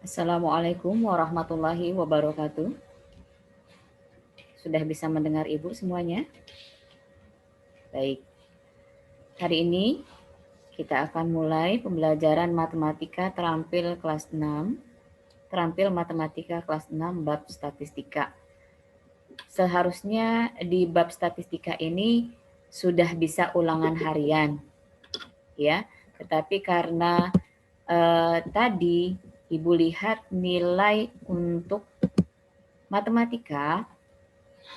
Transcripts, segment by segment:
Assalamualaikum warahmatullahi wabarakatuh. Sudah bisa mendengar Ibu semuanya? Baik, hari ini kita akan mulai pembelajaran matematika terampil kelas 6, terampil matematika kelas 6 bab statistika. Seharusnya di bab statistika ini sudah bisa ulangan harian, ya. Tetapi karena tadi Ibu lihat nilai untuk matematika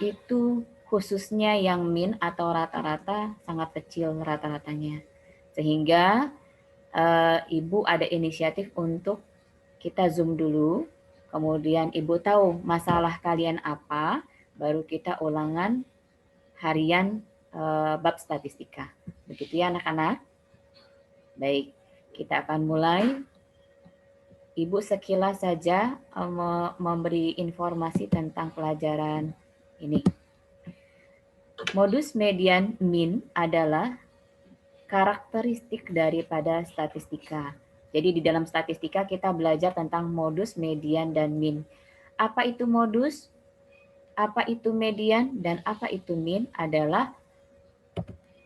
itu khususnya yang min atau rata-rata sangat kecil rata-ratanya. Sehingga Ibu ada inisiatif untuk kita Zoom dulu, kemudian Ibu tahu masalah kalian apa, baru kita ulangan harian bab statistika. Begitu ya anak-anak? Baik, kita akan mulai. Ibu sekilas saja memberi informasi tentang pelajaran ini. Modus median min adalah karakteristik daripada statistika. Jadi di dalam statistika kita belajar tentang modus, median, dan min. Apa itu modus? Apa itu median? Dan apa itu min adalah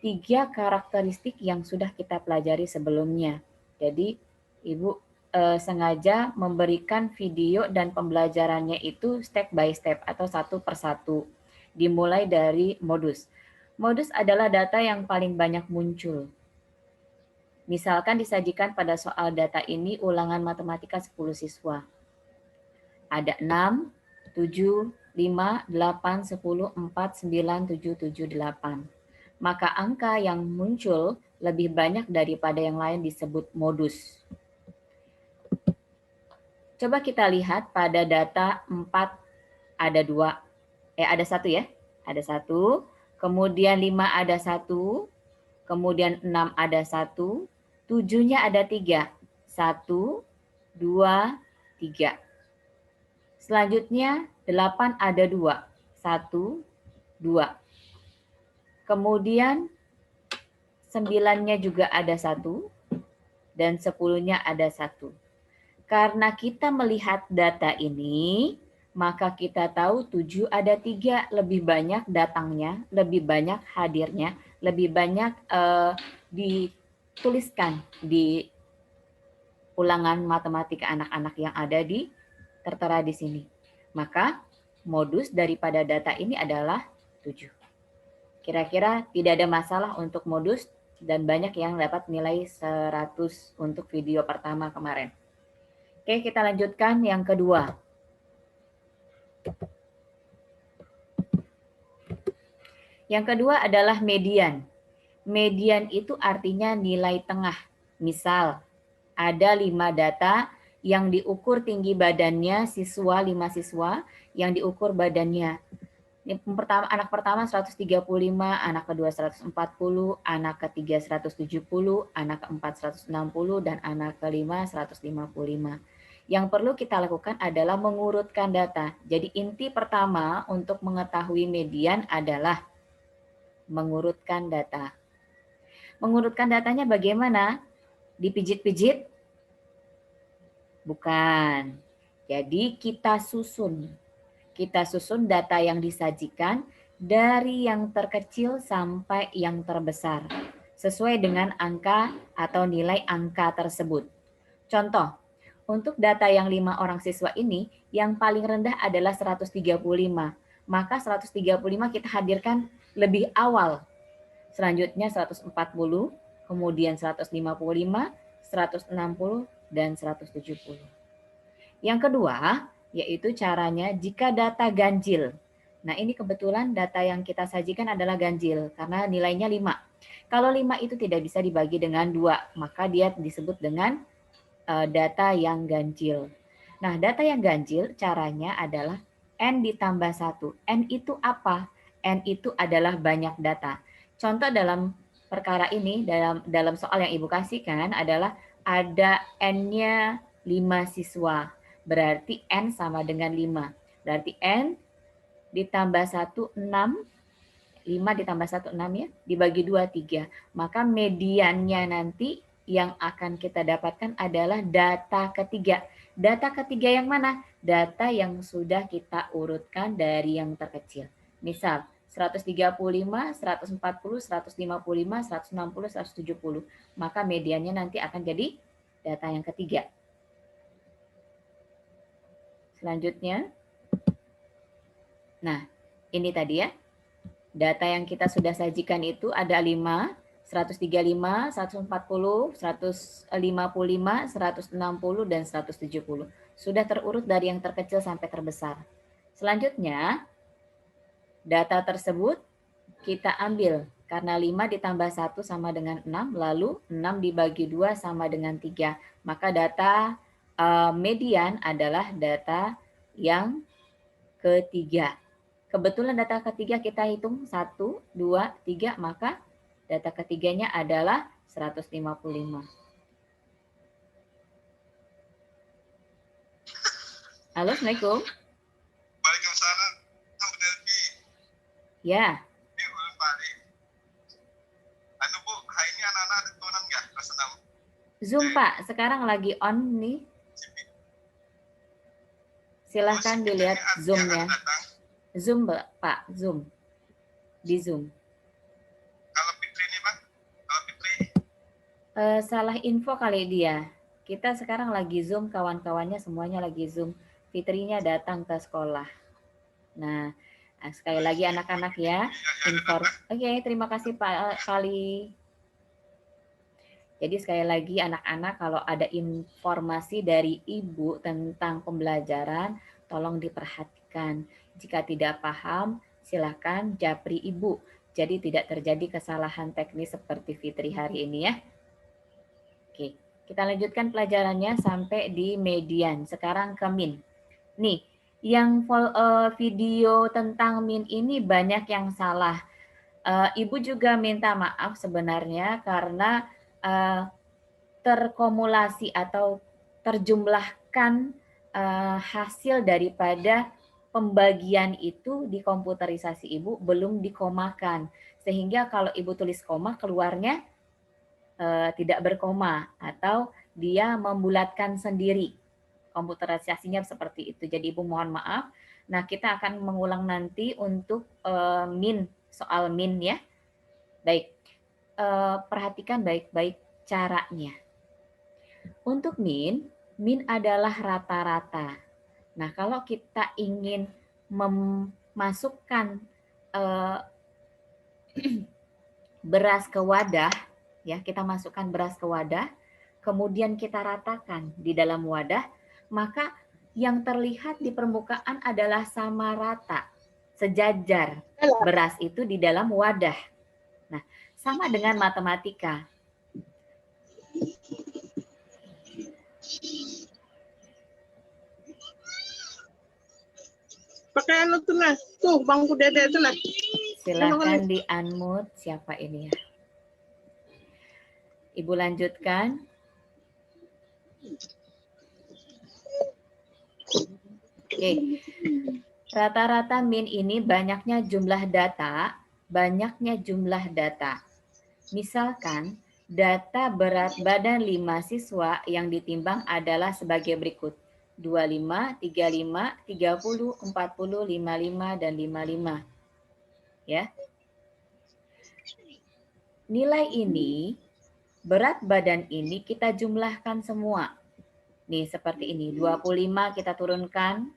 3 karakteristik yang sudah kita pelajari sebelumnya. Jadi Ibu sengaja memberikan video dan pembelajarannya itu step by step atau satu persatu. Dimulai dari modus. Modus adalah data yang paling banyak muncul. Misalkan disajikan pada soal data ini ulangan matematika 10 siswa. Ada 6, 7, 5, 8, 10, 4, 9, 7, 7, 8. Maka angka yang muncul lebih banyak daripada yang lain disebut modus. Coba kita lihat pada data 4 ada 2. Ada 1 ya. Ada 1, kemudian 5 ada 1, kemudian 6 ada 1, 7-nya ada 3. 1, 2, 3. Selanjutnya 8 ada 2. 1, 2. Kemudian 9-nya juga ada 1 dan 10-nya ada 1. Karena kita melihat data ini, maka kita tahu 7 ada 3, lebih banyak datangnya, lebih banyak hadirnya, lebih banyak dituliskan di ulangan matematika anak-anak yang ada di tertera di sini. Maka modus daripada data ini adalah 7. Kira-kira tidak ada masalah untuk modus dan banyak yang dapat nilai 100 untuk video pertama kemarin. Oke, kita lanjutkan yang kedua. Yang kedua adalah median. Median itu artinya nilai tengah. Misal, ada 5 data yang diukur tinggi badannya siswa, 5 siswa, yang diukur badannya. Anak pertama 135, anak kedua 140, anak ketiga 170, anak keempat 160, dan anak kelima 155. Yang perlu kita lakukan adalah mengurutkan data. Jadi inti pertama untuk mengetahui median adalah mengurutkan data. Mengurutkan datanya bagaimana? Dipijit-pijit? Bukan. Jadi kita susun. Kita susun data yang disajikan dari yang terkecil sampai yang terbesar, sesuai dengan angka atau nilai angka tersebut. Contoh, untuk data yang 5 orang siswa ini, yang paling rendah adalah 135. Maka 135 kita hadirkan lebih awal. Selanjutnya 140, kemudian 155, 160, dan 170. Yang kedua, yaitu caranya jika data ganjil. Nah, ini kebetulan data yang kita sajikan adalah ganjil karena nilainya 5. Kalau 5 itu tidak bisa dibagi dengan 2, maka dia disebut dengan data yang ganjil. Nah, data yang ganjil caranya adalah N ditambah 1. N itu apa? N itu adalah banyak data. Contoh dalam perkara ini, dalam soal yang Ibu kasihkan adalah ada N-nya 5 siswa. Berarti N sama dengan 5. Berarti N ditambah 1, 6. 5 ditambah 1, 6 ya. Dibagi 2, 3. Maka mediannya nanti yang akan kita dapatkan adalah data ketiga. Data ketiga yang mana? Data yang sudah kita urutkan dari yang terkecil. Misal 135, 140, 155, 160, 170. Maka mediannya nanti akan jadi data yang ketiga. Selanjutnya, nah ini tadi ya, data yang kita sudah sajikan itu ada 5, 135, 140, 155, 160, dan 170. Sudah terurut dari yang terkecil sampai terbesar. Selanjutnya, data tersebut kita ambil karena 5 ditambah 1 sama dengan 6, lalu 6 dibagi 2 sama dengan 3. Maka data median adalah data yang ketiga. Kebetulan data ketiga kita hitung 1, 2, 3, maka data ketiganya adalah 155. Halo, Assalamualaikum. Waalaikumsalam. Ya. Anu Bu, hari ini anak-anak ada turunan nggak kelas 6? Zoom Pak, sekarang lagi on nih. Silahkan dilihat Zoom-nya. Zoom Pak, Zoom. Di Zoom. Kalau Fitri nih Pak, kalau Fitri? Salah info kali dia. Kita sekarang lagi Zoom, kawan-kawannya semuanya lagi Zoom. Fitrinya datang ke sekolah. Nah, sekali lagi anak-anak ya. Oke, terima kasih Pak Kali. Jadi sekali lagi anak-anak kalau ada informasi dari Ibu tentang pembelajaran, tolong diperhatikan. Jika tidak paham, silakan japri Ibu. Jadi tidak terjadi kesalahan teknis seperti Fitri hari ini ya. Oke, kita lanjutkan pelajarannya sampai di median. Sekarang ke min. Nih, yang video tentang min ini banyak yang salah. Ibu juga minta maaf sebenarnya karena terkumulasi atau terjumlahkan hasil daripada pembagian itu di komputerisasi Ibu belum dikomakan. Sehingga kalau Ibu tulis koma keluarnya tidak berkoma atau dia membulatkan sendiri. Komputerisasinya seperti itu. Jadi Ibu mohon maaf. Nah, kita akan mengulang nanti untuk min, soal min ya. Baik, perhatikan baik-baik caranya. Untuk min adalah rata-rata. Nah, kalau kita ingin memasukkan beras ke wadah, ya kita masukkan beras ke wadah, kemudian kita ratakan di dalam wadah, maka yang terlihat di permukaan adalah sama rata, sejajar beras itu di dalam wadah. Nah, sama dengan matematika. Pakai anu tuh nah, tuh bangku dedek tuh nah. Silakan di unmute siapa ini ya. Ibu lanjutkan. Oke. Rata-rata min ini banyaknya jumlah data. Misalkan data berat badan 5 siswa yang ditimbang adalah sebagai berikut. 25, 35, 30, 40, 55, dan 55. Ya. Nilai ini, berat badan ini kita jumlahkan semua. Nih seperti ini, 25 kita turunkan,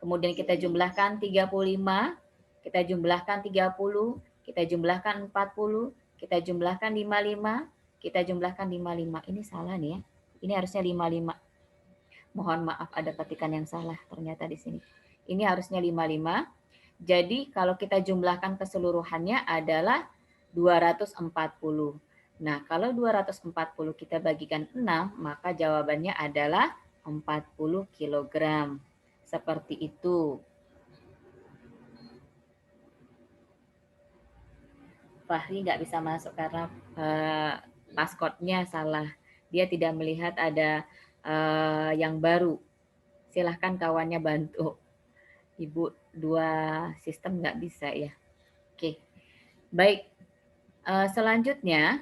kemudian kita jumlahkan 35, kita jumlahkan 30, kita jumlahkan 40, kita jumlahkan 55, kita jumlahkan 55. Ini salah nih ya. Ini harusnya 55. Mohon maaf ada ketikan yang salah ternyata di sini. Ini harusnya 55. Jadi kalau kita jumlahkan keseluruhannya adalah 240. Nah, kalau 240 kita bagikan 6, maka jawabannya adalah 40 kg. Seperti itu. Fahri nggak bisa masuk karena passcode-nya salah. Dia tidak melihat ada yang baru. Silahkan kawannya bantu. Ibu dua sistem nggak bisa ya. Oke, baik. Selanjutnya,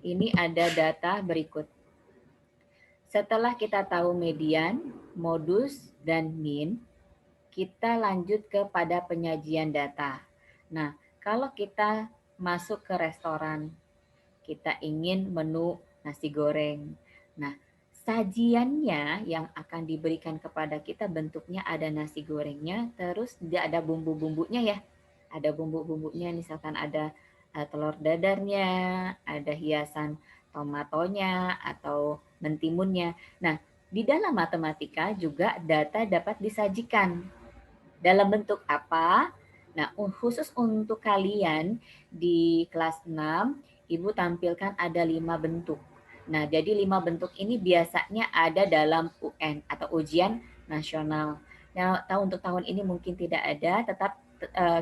ini ada data berikut. Setelah kita tahu median, modus, dan min, kita lanjut kepada penyajian data. Nah, kalau kita masuk ke restoran, kita ingin menu nasi goreng. Nah, sajiannya yang akan diberikan kepada kita bentuknya ada nasi gorengnya, terus dia ada bumbu-bumbunya ya. Ada bumbu-bumbunya, misalkan ada telur dadarnya, ada hiasan tomatonya atau mentimunnya. Nah, di dalam matematika juga data dapat disajikan. Dalam bentuk apa? Nah, khusus untuk kalian di kelas 6, Ibu tampilkan ada 5 bentuk. Nah, jadi 5 bentuk ini biasanya ada dalam UN atau ujian nasional. Nah, untuk tahun ini mungkin tidak ada, tetap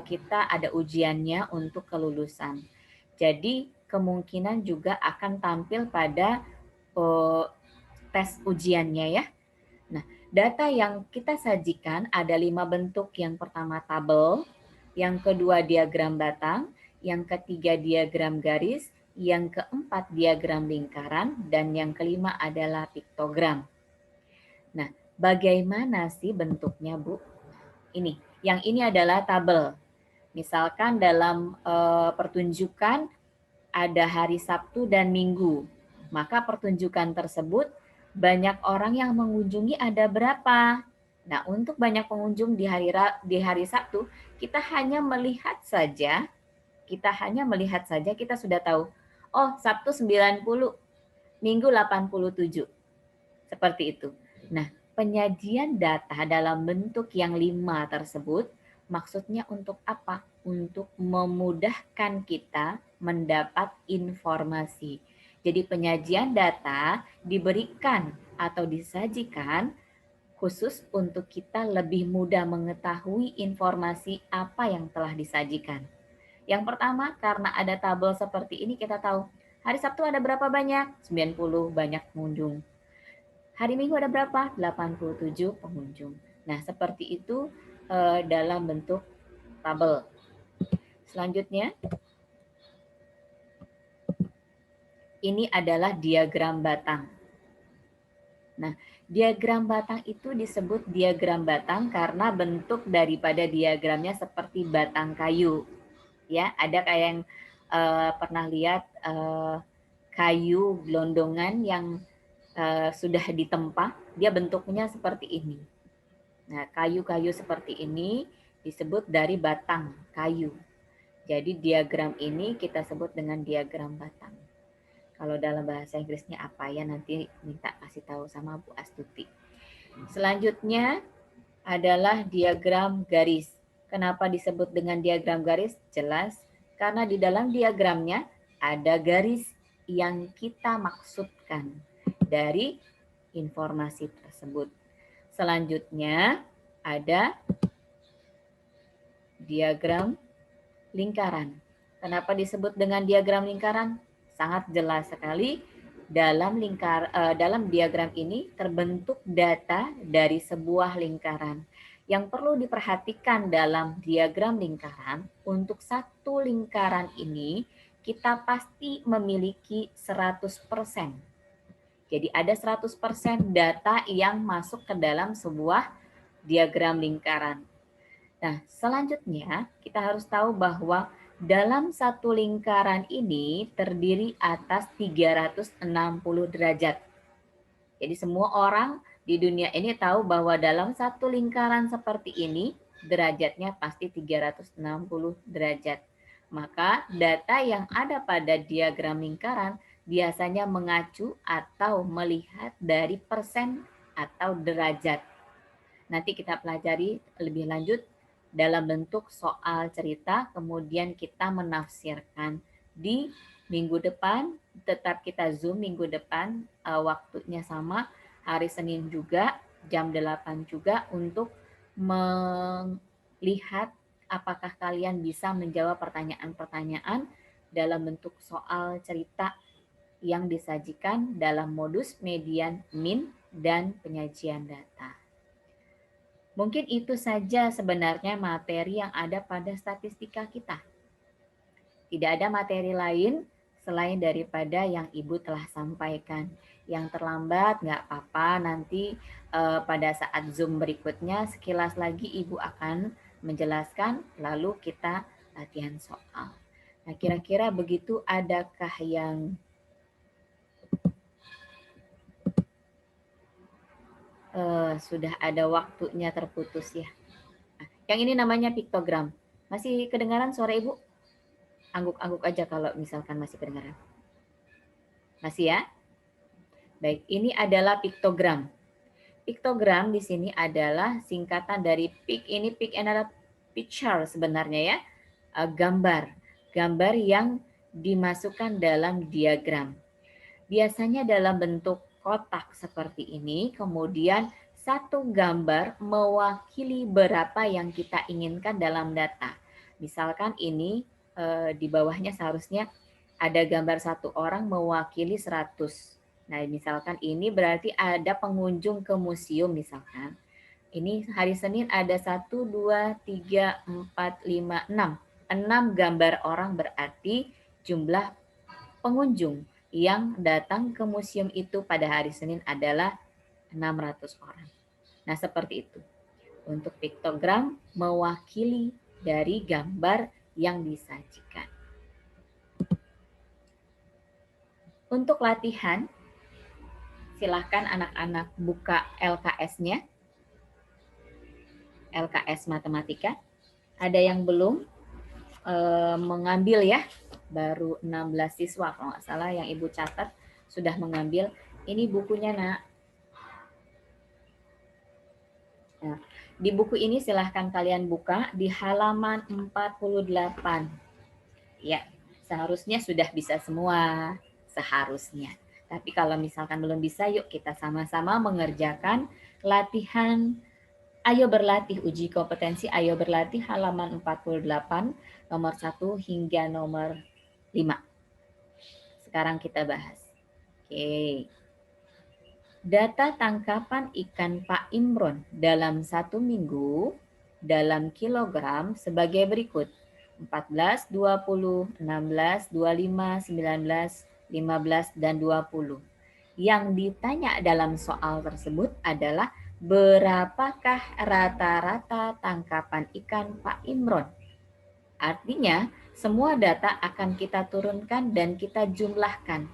kita ada ujiannya untuk kelulusan. Jadi, kemungkinan juga akan tampil pada tes ujiannya ya. Nah, data yang kita sajikan ada 5 bentuk. Yang pertama tabel, yang kedua diagram batang, yang ketiga diagram garis, yang keempat diagram lingkaran, dan yang kelima adalah piktogram. Nah, bagaimana sih bentuknya, Bu? Yang ini adalah tabel. Misalkan dalam pertunjukan ada hari Sabtu dan Minggu, maka pertunjukan tersebut banyak orang yang mengunjungi ada berapa? Nah, untuk banyak pengunjung di hari Sabtu, kita hanya melihat saja, kita sudah tahu. Oh, Sabtu 90, Minggu 87. Seperti itu. Nah, penyajian data dalam bentuk yang 5 tersebut maksudnya untuk apa? Untuk memudahkan kita mendapat informasi. Jadi penyajian data diberikan atau disajikan khusus untuk kita lebih mudah mengetahui informasi apa yang telah disajikan. Yang pertama, karena ada tabel seperti ini kita tahu hari Sabtu ada berapa banyak? 90 banyak pengunjung. Hari Minggu ada berapa? 87 pengunjung. Nah, seperti itu dalam bentuk tabel. Selanjutnya, ini adalah diagram batang. Nah, diagram batang itu disebut diagram batang karena bentuk daripada diagramnya seperti batang kayu. Ya, ada kayak yang pernah lihat kayu gelondongan yang sudah ditempa, dia bentuknya seperti ini. Nah, kayu-kayu seperti ini disebut dari batang kayu. Jadi diagram ini kita sebut dengan diagram batang. Kalau dalam bahasa Inggrisnya apa ya, nanti minta kasih tahu sama Bu Astuti. Selanjutnya adalah diagram garis. Kenapa disebut dengan diagram garis? Jelas, karena di dalam diagramnya ada garis yang kita maksudkan dari informasi tersebut. Selanjutnya ada diagram lingkaran. Kenapa disebut dengan diagram lingkaran? Sangat jelas sekali dalam diagram ini terbentuk data dari sebuah lingkaran. Yang perlu diperhatikan dalam diagram lingkaran, untuk satu lingkaran ini kita pasti memiliki 100%. Jadi ada 100% data yang masuk ke dalam sebuah diagram lingkaran. Nah, selanjutnya kita harus tahu bahwa dalam satu lingkaran ini terdiri atas 360 derajat. Jadi semua orang di dunia ini tahu bahwa dalam satu lingkaran seperti ini derajatnya pasti 360 derajat. Maka data yang ada pada diagram lingkaran biasanya mengacu atau melihat dari persen atau derajat. Nanti kita pelajari lebih lanjut dalam bentuk soal cerita, kemudian kita menafsirkan. Di minggu depan, tetap kita Zoom minggu depan, waktunya sama, hari Senin juga, jam 8 juga, untuk melihat apakah kalian bisa menjawab pertanyaan-pertanyaan dalam bentuk soal cerita yang disajikan dalam modus, median, min, dan penyajian data. Mungkin itu saja sebenarnya materi yang ada pada statistika kita. Tidak ada materi lain selain daripada yang Ibu telah sampaikan. Yang terlambat nggak apa-apa, nanti pada saat Zoom berikutnya sekilas lagi Ibu akan menjelaskan, lalu kita latihan soal. Nah, kira-kira begitu, adakah yang sudah ada waktunya terputus ya? Nah, yang ini namanya piktogram. Masih kedengaran suara Ibu? Angguk-angguk aja kalau misalkan masih kedengaran. Masih ya? Baik, ini adalah piktogram. Piktogram di sini adalah singkatan dari pic. Ini pic adalah picture sebenarnya ya. Gambar. Gambar yang dimasukkan dalam diagram. Biasanya dalam bentuk kotak seperti ini, kemudian satu gambar mewakili berapa yang kita inginkan dalam data. Misalkan ini di bawahnya seharusnya ada gambar satu orang mewakili 100. Nah, misalkan ini berarti ada pengunjung ke museum misalkan. Ini hari Senin ada 1, 2, 3, 4, 5, 6. 6 gambar orang berarti jumlah pengunjung yang datang ke museum itu pada hari Senin adalah 600 orang. Nah, seperti itu. Untuk piktogram mewakili dari gambar yang disajikan. Untuk latihan, silahkan anak-anak buka LKS-nya. LKS Matematika. Ada yang belum mengambil ya, baru 16 siswa kalau nggak salah yang Ibu catat sudah mengambil. Ini bukunya nak. Nah, di buku ini silahkan kalian buka di halaman 48. Ya, seharusnya sudah bisa semua, seharusnya. Tapi kalau misalkan belum bisa, yuk kita sama-sama mengerjakan latihan Ayo Berlatih, uji kompetensi Ayo Berlatih halaman 48, nomor 1 hingga nomor 5. Sekarang kita bahas. Oke. Data tangkapan ikan Pak Imron dalam 1 minggu dalam kilogram sebagai berikut. 14, 20, 16, 25, 19, 15, dan 20. Yang ditanya dalam soal tersebut adalah berapakah rata-rata tangkapan ikan Pak Imron? Artinya, semua data akan kita turunkan dan kita jumlahkan.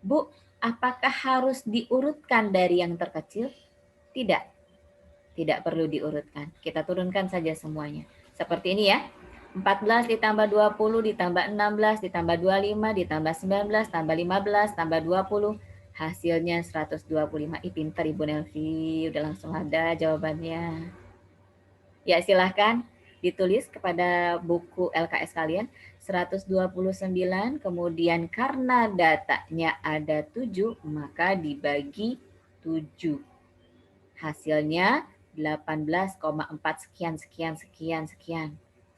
Bu, apakah harus diurutkan dari yang terkecil? Tidak. Tidak perlu diurutkan. Kita turunkan saja semuanya. Seperti ini ya. 14 ditambah 20 ditambah 16 ditambah 25 ditambah 19 tambah 15 tambah 20. Hasilnya 125. Ih, pintar Ibu Nelvi. Udah langsung ada jawabannya. Ya, silahkan ditulis kepada buku LKS kalian. 129, kemudian karena datanya ada 7, maka dibagi 7. Hasilnya 18,4 sekian, sekian, sekian, sekian.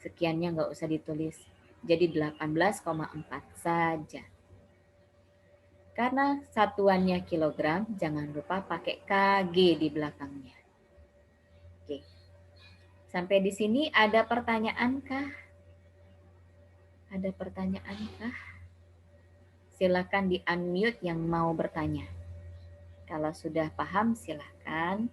Sekiannya nggak usah ditulis. Jadi 18,4 saja. Karena satuannya kilogram, jangan lupa pakai kg di belakangnya. Oke. Sampai di sini ada pertanyaan kah? Ada pertanyaan kah? Silakan di-unmute yang mau bertanya. Kalau sudah paham, silakan.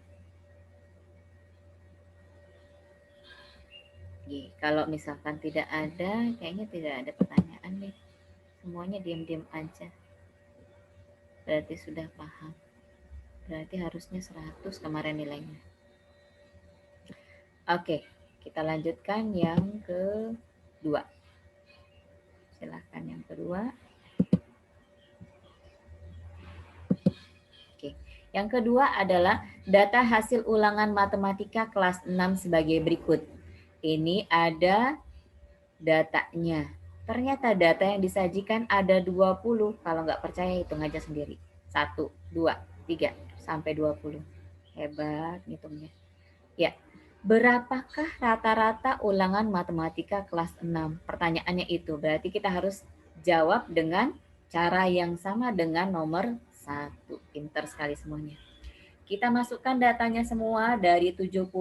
Oke, kalau misalkan tidak ada, kayaknya tidak ada pertanyaan nih. Semuanya diam-diam aja. Berarti sudah paham. Berarti harusnya 100 kemarin nilainya. Oke, kita lanjutkan yang kedua. Silahkan yang kedua. Oke, yang kedua adalah data hasil ulangan matematika kelas 6 sebagai berikut. Ini ada datanya. Ternyata data yang disajikan ada 20. Kalau nggak percaya hitung aja sendiri. 1, 2, 3, sampai 20. Hebat ngitungnya. Ya, berapakah rata-rata ulangan matematika kelas 6? Pertanyaannya itu. Berarti kita harus jawab dengan cara yang sama dengan nomor 1. Pintar sekali semuanya. Kita masukkan datanya semua dari 70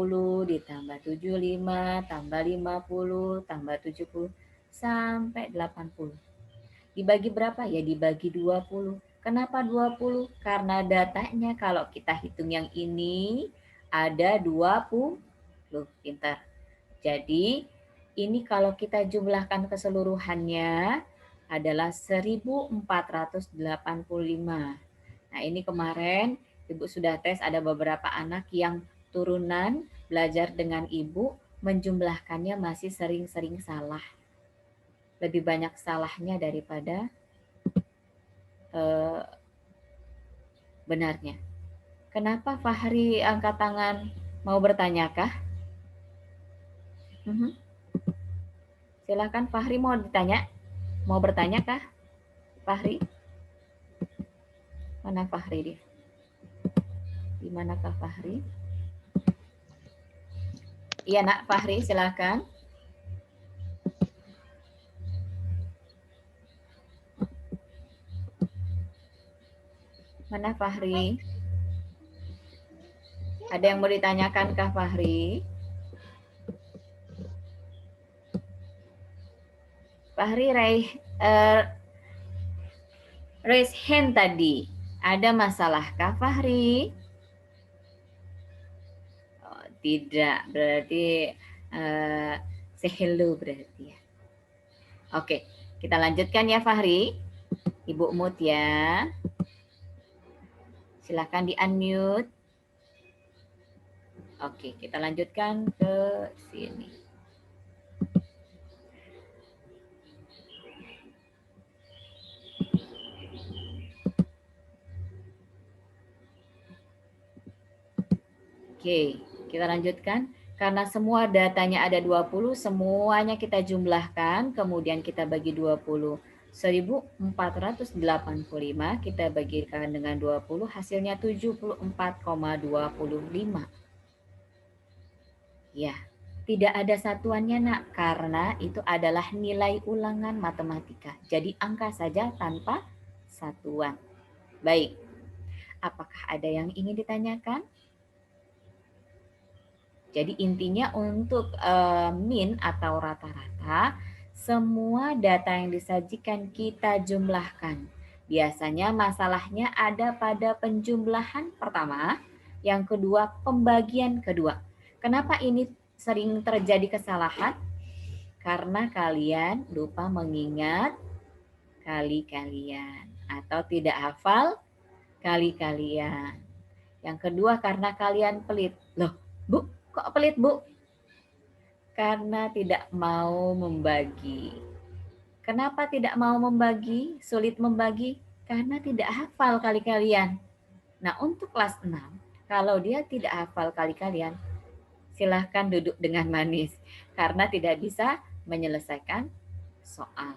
ditambah 75 tambah 50 tambah 70 sampai 80. Dibagi berapa? Ya dibagi 20. Kenapa 20? Karena datanya kalau kita hitung yang ini ada 20. Pintar. Jadi ini kalau kita jumlahkan keseluruhannya adalah 1485. Nah ini kemarin Ibu sudah tes ada beberapa anak yang turunan belajar dengan Ibu menjumlahkannya masih sering-sering salah. Lebih banyak salahnya daripada benarnya. Kenapa Fahri angkat tangan? Mau bertanyakah? Silakan Fahri, mau ditanya? Mau bertanyakah Fahri? Mana Fahri dia? Di manakah Fahri? Iya nak, Fahri silakan. Mana Fahri? Ada yang mau ditanyakan kah Fahri? Fahri raise hand tadi. Ada masalah kah Fahri? Oh, tidak, berarti say hello berarti ya. Oke, kita lanjutkan ya Fahri. Ibu mute ya. Silakan di-unmute. Oke, kita lanjutkan ke sini. Oke, kita lanjutkan. Karena semua datanya ada 20, semuanya kita jumlahkan, kemudian kita bagi 20. 1485 kita bagikan dengan 20, hasilnya 74,25. Ya, tidak ada satuannya nak, karena itu adalah nilai ulangan matematika. Jadi angka saja tanpa satuan. Baik, apakah ada yang ingin ditanyakan? Jadi intinya untuk min atau rata-rata, semua data yang disajikan kita jumlahkan. Biasanya masalahnya ada pada penjumlahan pertama, yang kedua pembagian kedua. Kenapa ini sering terjadi kesalahan? Karena kalian lupa mengingat kali-kalian atau tidak hafal kali-kalian. Yang kedua karena kalian pelit. Loh, Bu, kok pelit, Bu? Karena tidak mau membagi. Kenapa tidak mau membagi? Sulit membagi? Karena tidak hafal kali-kalian. Nah, untuk kelas 6, kalau dia tidak hafal kali-kalian, silahkan duduk dengan manis. Karena tidak bisa menyelesaikan soal.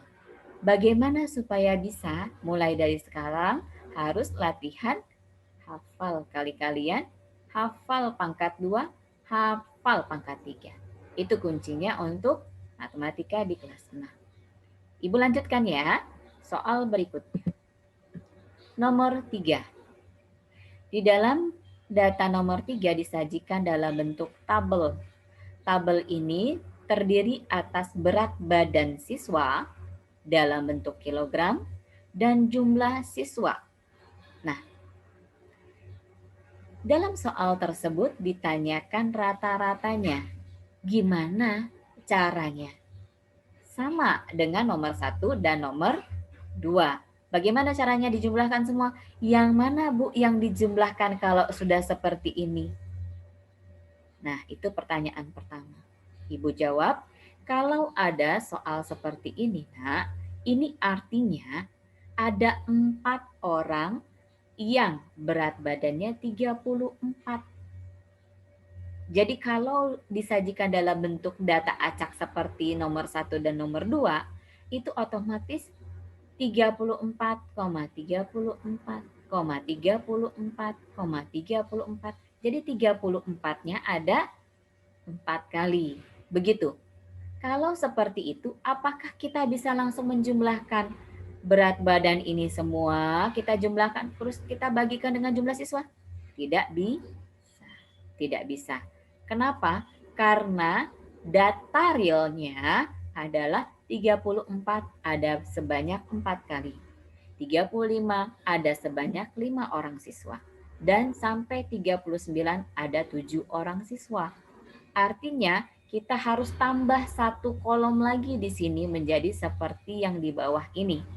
Bagaimana supaya bisa? Mulai dari sekarang harus latihan hafal kali-kalian, hafal pangkat 2, hafal pangkat 3. Itu kuncinya untuk matematika di kelas 6. Ibu lanjutkan ya. Soal berikutnya. Nomor 3. Di dalam data nomor 3 disajikan dalam bentuk tabel. Tabel ini terdiri atas berat badan siswa dalam bentuk kilogram dan jumlah siswa. Nah, dalam soal tersebut ditanyakan rata-ratanya. Gimana caranya? Sama dengan nomor 1 dan nomor 2. Bagaimana caranya dijumlahkan semua? Yang mana Bu yang dijumlahkan kalau sudah seperti ini? Nah, itu pertanyaan pertama. Ibu jawab, kalau ada soal seperti ini, Nak, ini artinya ada 4 orang yang berat badannya 34. Jadi kalau disajikan dalam bentuk data acak seperti nomor 1 dan nomor 2, itu otomatis 34,34,34,34. Jadi 34-nya ada 4 kali. Begitu. Kalau seperti itu, apakah kita bisa langsung menjumlahkan berat badan ini semua, kita jumlahkan, terus kita bagikan dengan jumlah siswa? Tidak bisa. Tidak bisa. Kenapa? Karena data realnya adalah 34 ada sebanyak 4 kali. 35 ada sebanyak 5 orang siswa. Dan sampai 39 ada 7 orang siswa. Artinya kita harus tambah 1 kolom lagi di sini menjadi seperti yang di bawah ini.